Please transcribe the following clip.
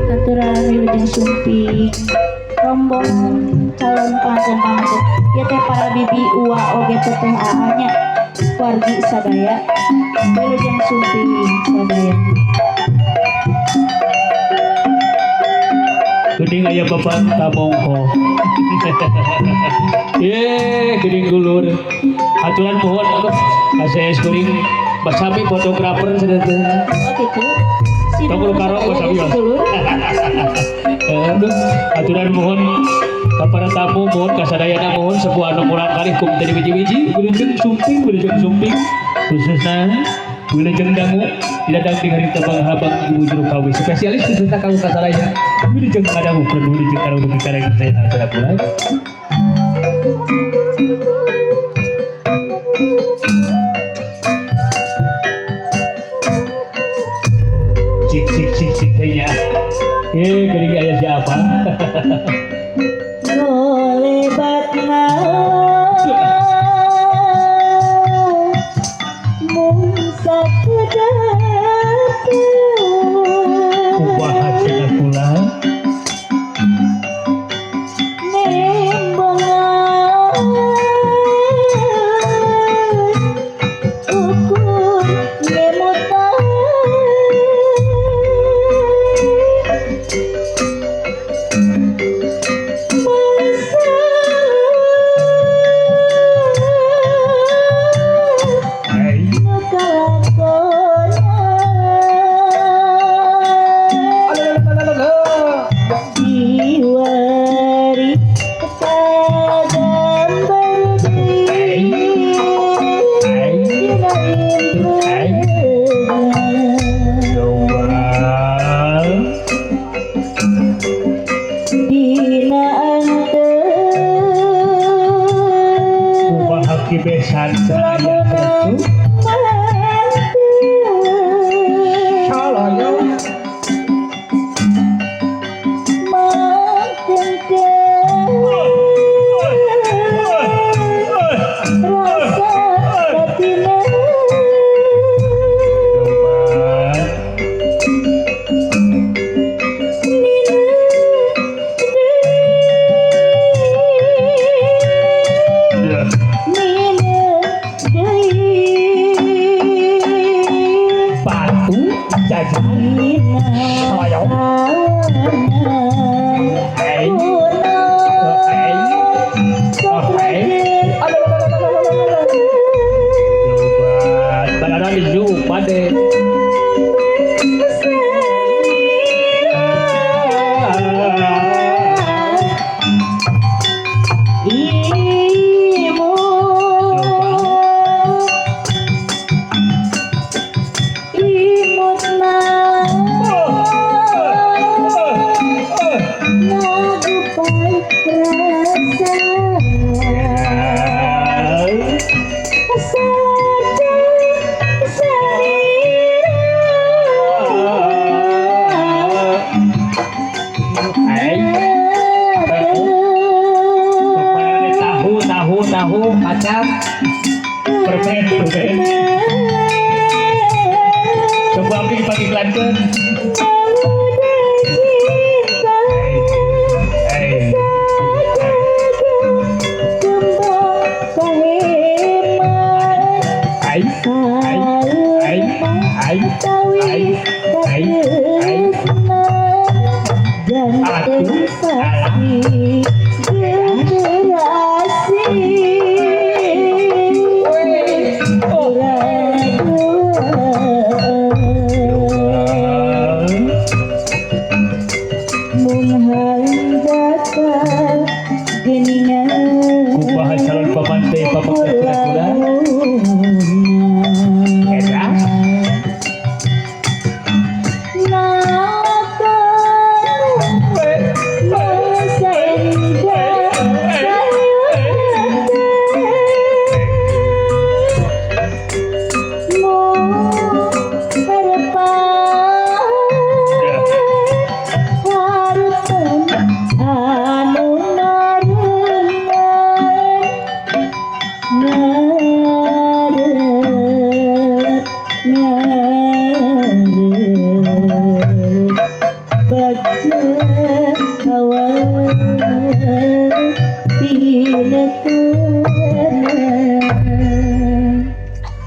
Aturan wilujeng sumping rombongan calon pengantin pamanten ya teh para bibi uwa oge teh nya wargi sadaya wilujeng sumping sadaya. Geuning aya bapak tamongko. Geuning gulur. Aturan mohon atuh saya kuring basami fotografer sedaya. Oh gitu. Tunggu karo basami. Aturan mohon para tamu mohon kasadayana mohon sebuah nomor kali kum dari biji-biji wilujeng sumping khususnya wilujeng dangu tidak dang hari tebang habang ibu juru kawin spesialis khususnya kamu kasadaya wilujeng kadamu perlu wilujeng karo bicara yang saya sudah mulai. Cik kayaknya gering ayah siapa? Golebat mung sakedap Kumaha cenah kula ukur ngemutan besan saya tentu salahnya tahu kacang permen coba abdi dipakiklankeun ngarep baca hawa